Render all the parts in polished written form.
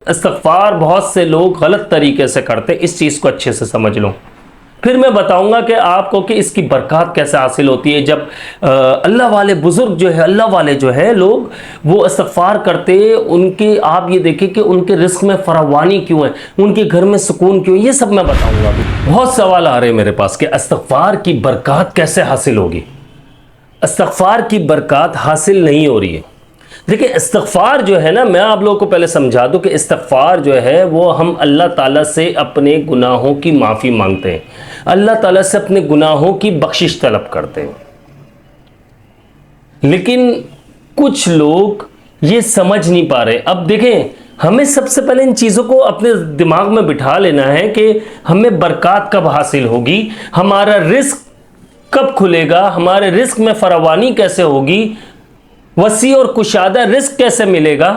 इस्तिग़फ़ार बहुत से लोग गलत तरीके से करते, इस चीज़ को अच्छे से समझ लो। फिर मैं बताऊंगा कि आपको कि इसकी बरकत कैसे हासिल होती है। जब अल्लाह वाले बुज़ुर्ग जो है, अल्लाह वाले जो है लोग, वो इस्तिग़फ़ार करते, उनके आप ये देखें कि उनके रिस्क में फरावानी क्यों है, उनके घर में सुकून क्यों है, ये सब मैं बताऊंगा। अभी बहुत सवाल आ रहे हैं मेरे पास कि इस्तिग़फ़ार की बरकत कैसे हासिल होगी। इस्तिग़फ़ार की बरकत हासिल नहीं हो रही है। देखिए, इस्तिग़फ़ार जो है ना, मैं आप लोगों को पहले समझा दूं कि इस्तिग़फ़ार जो है वो हम अल्लाह ताला से अपने गुनाहों की माफ़ी मांगते हैं, अल्लाह ताला से अपने गुनाहों की बख्शिश तलब करते हैं। लेकिन कुछ लोग ये समझ नहीं पा रहे। अब देखें, हमें सबसे पहले इन चीज़ों को अपने दिमाग में बिठा लेना है कि हमें बरकत कब हासिल होगी, हमारा रिस्क कब खुलेगा, हमारे रिस्क में फरावानी कैसे होगी, वसी और कुशादा रिस्क कैसे मिलेगा,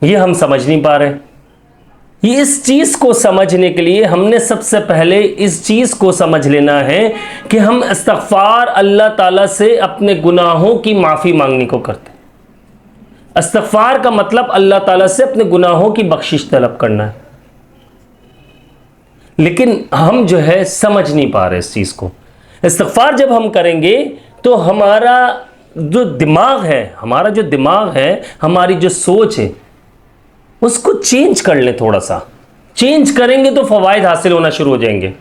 ये हम समझ नहीं पा रहे। ये इस चीज़ को समझने के लिए हमने सबसे पहले इस चीज़ को समझ लेना है कि हम इस्तिग़फ़ार अल्लाह ताला से अपने गुनाहों की माफ़ी मांगने को करते हैं। इस्तिग़फ़ार का मतलब अल्लाह ताला से अपने गुनाहों की बख्शिश तलब करना है। लेकिन हम जो है समझ नहीं पा रहे इस चीज़ को। इस्तिग़फ़ार जब हम करेंगे तो हमारा जो दिमाग है, हमारी जो सोच है, उसको चेंज कर लें। थोड़ा सा चेंज करेंगे तो फ़वाइद हासिल होना शुरू हो जाएंगे।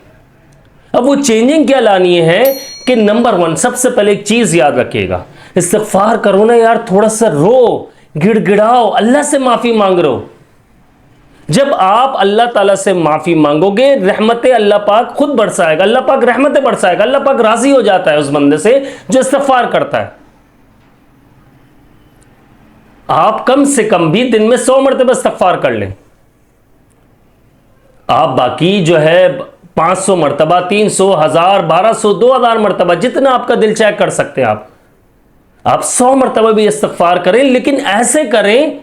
अब वो चेंजिंग क्या लानी है कि नंबर 1 सबसे पहले एक चीज़ याद रखिएगा, इस्तिग़फ़ार करो ना यार, थोड़ा सा रो, गिड़गिड़ाओ, अल्लाह से माफ़ी मांग रहे हो। जब आप अल्लाह ताला से माफ़ी मांगोगे, रहमतें अल्लाह पाक खुद बरसाएगा, अल्लाह पाक रहमतें बरसाएगा, अल्लाह पाक राज़ी हो जाता है उस बंदे से जो इस्तिग़फ़ार करता है। आप कम से कम भी दिन में 100 मरतबा इस्तिग़फ़ार कर लें। आप बाकी जो है 500 मरतबा, 300, 1000, 1200, 2000 मरतबा, जितना आपका दिल चाहे कर सकते हैं आप 100 मरतबा भी इस्तिग़फ़ार करें। लेकिन ऐसे करें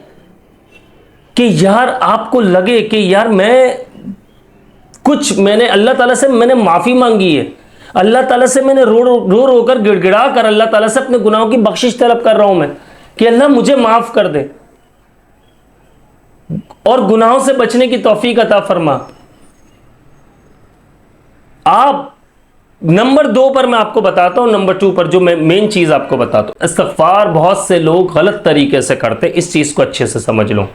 कि यार आपको लगे कि यार मैंने अल्लाह ताला से मैंने माफ़ी मांगी है, अल्लाह ताला से मैंने रो कर गिड़गिड़ा कर अल्लाह ताला से अपने गुनाहों की बख्शिश तलब कर रहा हूं मैं कि अल्लाह मुझे माफ़ कर दे और गुनाहों से बचने की तौफीक अता फरमा। आप नंबर 2 पर मैं आपको बताता हूं, नंबर 2 पर जो मैं मेन चीज़ आपको बताता हूं, इस्तिग़फ़ार बहुत से लोग गलत तरीके से करते, इस चीज़ को अच्छे से समझ लो।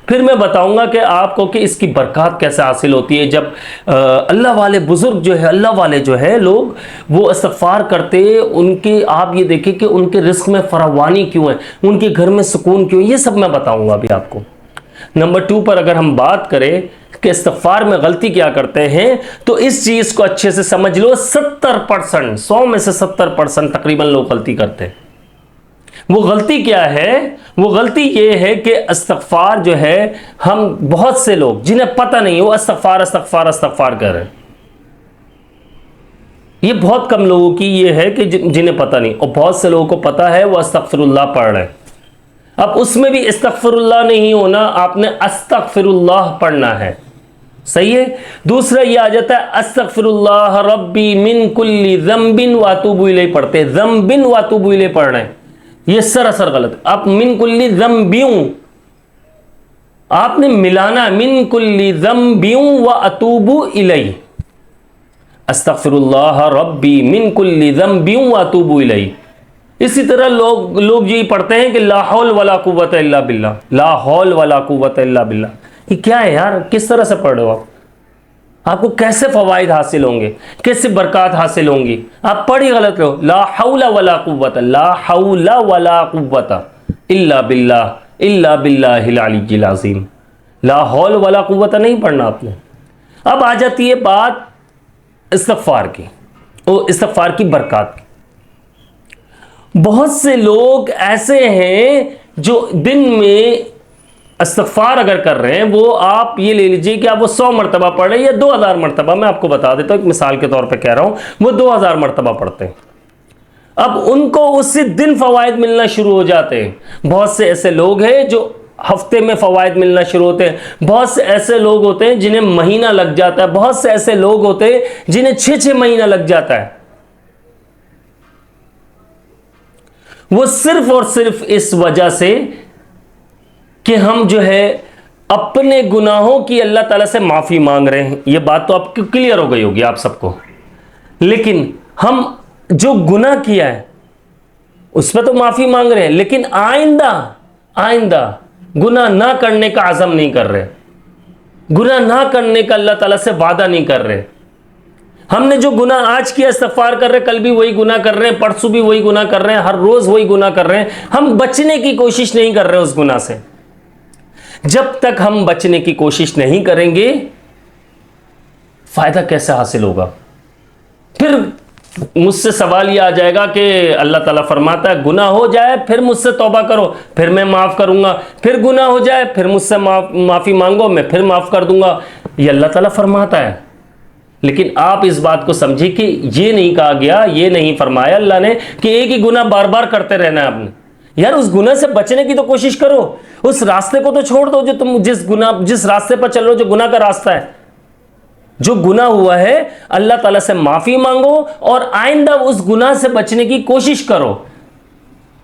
फिर मैं बताऊंगा कि आपको कि इसकी बरकत कैसे हासिल होती है। जब अल्लाह वाले बुज़ुर्ग जो है, अल्लाह वाले जो है लोग, वो इस्तिग़फ़ार करते, उनके आप ये देखें कि उनके रिस्क में फरावानी क्यों है, उनके घर में सुकून क्यों है, ये सब मैं बताऊंगा अभी आपको। नंबर 2 पर अगर हम बात करें कि इस्तिग़फ़ार में गलती क्या करते हैं, तो इस चीज़ को अच्छे से समझ लो। 70%, 100 में से 70% तकरीबन लोग गलती करते हैं। वो गलती क्या है? वो गलती ये है कि इस्तिग़फ़ार जो है, हम बहुत से लोग जिन्हें पता नहीं है वो इस्तिग़फ़ार कर रहे हैं। ये बहुत कम लोगों की ये है कि जिन्हें पता नहीं, और बहुत से लोगों को पता है वो अस्तग़फ़िरुल्लाह पढ़ रहे हैं। अब उसमें भी इस्तग़फ़िरुल्लाह नहीं होना, आपने अस्तग़फ़िरुल्लाह पढ़ना है। सही है। दूसरा ये आ जाता है अस्तग़फ़िरुल्लाह रब्बी मिन कुल्ली ज़म्बिन व अतूबु इलैह पढ़ते हैं, ज़म्बिन व अतूबु इलैह पढ़ रहे हैं, ये सरासर गलत। आप मिन कुल्ली ज़म्बियूं, आपने मिलाना मिन कुल्ली ज़म्बियूं व अतूबु इलैह, अस्तग़फ़िरुल्लाह रब्बी मिन कुल्ली ज़म्बियूं व अतूबु इलैह। इसी तरह लोग ये पढ़ते हैं कि ला हौल वला कुव्वत इल्ला बिल्लाह, ला हौल वला कुव्वत इल्ला बिल्लाह। ये क्या है यार? किस तरह से पढ़ रहे हो आप? आपको कैसे फ़वाइद हासिल होंगे, कैसे बरकत हासिल होंगी? आप पढ़ ही गलत रहे हो। ला हौला वला कुव्वत, ला हौला वला कुव्वत इल्ला बिल्लाह, इल्ला बिल्लाहिल अलीय्यिल अज़ीम। ला हौल वला कुव्वत नहीं पढ़ना आपने। अब आ जाती है बात इस्तिग़फ़ार की और इस्तिग़फ़ार की बरकत की। बहुत से लोग ऐसे हैं जो दिन में इस्तिग़फ़ार अगर कर रहे हैं, वो आप ये ले लीजिए कि आप वो 100 मरतबा पढ़ रहे हैं या 2000 मरतबा, मैं आपको बता देता हूँ, एक मिसाल के तौर पे कह रहा हूँ, वो 2000 मरतबा पढ़ते हैं। अब उनको उसी दिन फ़वाइद मिलना शुरू हो जाते हैं। बहुत से ऐसे लोग हैं जो हफ्ते में फ़वाइद मिलना शुरू होते हैं, बहुत से ऐसे लोग होते हैं जिन्हें महीना लग जाता है, बहुत से ऐसे लोग होते हैं जिन्हें 6-6 महीना लग जाता है। वो सिर्फ और सिर्फ इस वजह से कि हम जो है अपने गुनाहों की अल्लाह ताला से माफ़ी मांग रहे हैं, ये बात तो आपको क्लियर हो गई होगी आप सबको। लेकिन हम जो गुनाह किया है उस पर तो माफ़ी मांग रहे हैं, लेकिन आइंदा आइंदा गुनाह ना करने का आज़म नहीं कर रहे, गुनाह ना करने का अल्लाह ताला से वादा नहीं कर रहे। हमने जो गुनाह आज किया इस्तिग़फ़ार कर रहे हैं, कल भी वही गुनाह कर रहे हैं, परसों भी वही गुनाह कर रहे हैं, हर रोज़ वही गुनाह कर रहे हैं। हम बचने की कोशिश नहीं कर रहे उस गुनाह से। जब तक हम बचने की कोशिश नहीं करेंगे, फ़ायदा कैसे हासिल होगा? फिर मुझसे सवाल ये आ जाएगा कि अल्लाह ताला फरमाता है गुनाह हो जाए फिर मुझसे तौबा करो, फिर मैं माफ़ करूँगा, फिर गुनाह हो जाए फिर मुझसे माफ़ी मांगो, मैं फिर माफ़ कर दूँगा। ये अल्लाह ताला फरमाता है। लेकिन आप इस बात को समझिए कि ये नहीं कहा गया, ये नहीं फरमाया अल्लाह ने कि एक ही गुनाह बार बार करते रहना है आपने। यार उस गुनाह से बचने की तो कोशिश करो, उस रास्ते को तो छोड़ दो जो तुम जिस रास्ते पर चल रहे हो, जो गुनाह का रास्ता है, जो गुनाह हुआ है अल्लाह ताला से माफ़ी मांगो और आइंदा उस गुनाह से बचने की कोशिश करो।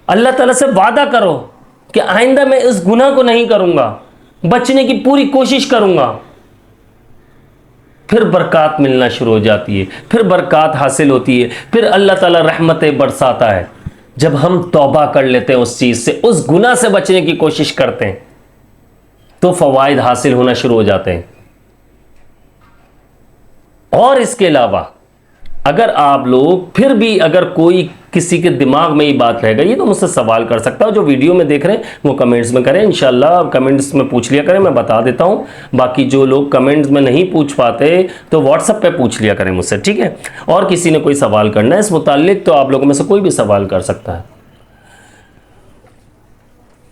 अल्लाह ताला से वादा करो कि आइंदा मैं इस गुनाह को नहीं करूँगा, बचने की पूरी कोशिश करूँगा। फिर बरक़ात मिलना शुरू हो जाती है, फिर बरक़ात हासिल होती है, फिर अल्लाह ताला रहमतें बरसाता है। जब हम तौबा कर लेते हैं उस चीज़ से, उस गुनाह से बचने की कोशिश करते हैं, तो फ़वाइद हासिल होना शुरू हो जाते हैं। और इसके अलावा अगर आप लोग फिर भी अगर कोई किसी के दिमाग में ये बात रह गई, तो मुझसे सवाल कर सकता हो। जो वीडियो में देख रहे हैं वो कमेंट्स में करें, इंशाल्लाह कमेंट्स में पूछ लिया करें, मैं बता देता हूँ। बाकी जो लोग कमेंट्स में नहीं पूछ पाते तो व्हाट्सएप पे पूछ लिया करें मुझसे, ठीक है। और किसी ने कोई सवाल करना है इस मुताल्लिक तो आप लोगों में से कोई भी सवाल कर सकता है।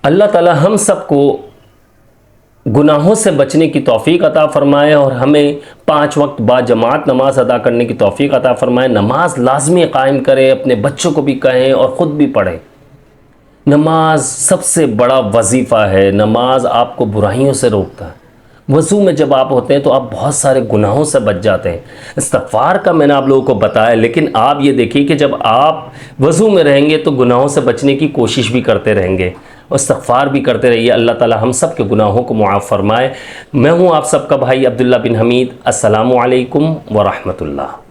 अल्लाह ताला हम सबको गुनाहों से बचने की तौफीक अता फरमाए और हमें 5 वक्त बाद जमात नमाज अदा करने की तौफीक अता फरमाए। नमाज लाजमी कायम करें, अपने बच्चों को भी कहें और ख़ुद भी पढ़ें। नमाज सबसे बड़ा वजीफ़ा है। नमाज आपको बुराइयों से रोकता है। वज़ू में जब आप होते हैं तो आप बहुत सारे गुनाहों से बच जाते हैं। इस्तिग़फ़ार का मैंने आप लोगों को बताया, लेकिन आप ये देखिए कि जब आप वज़ू में रहेंगे तो गुनाहों से बचने की कोशिश भी करते रहेंगे और इस्तिग़फ़ार भी करते रहिए। अल्लाह ताला हम सब के गुनाहों को मुआफ़ फरमाए। मैं हूँ आप सबका भाई अब्दुल्ला बिन हमीद। अस्सलामु अलैकुम व रहमतुल्लाह।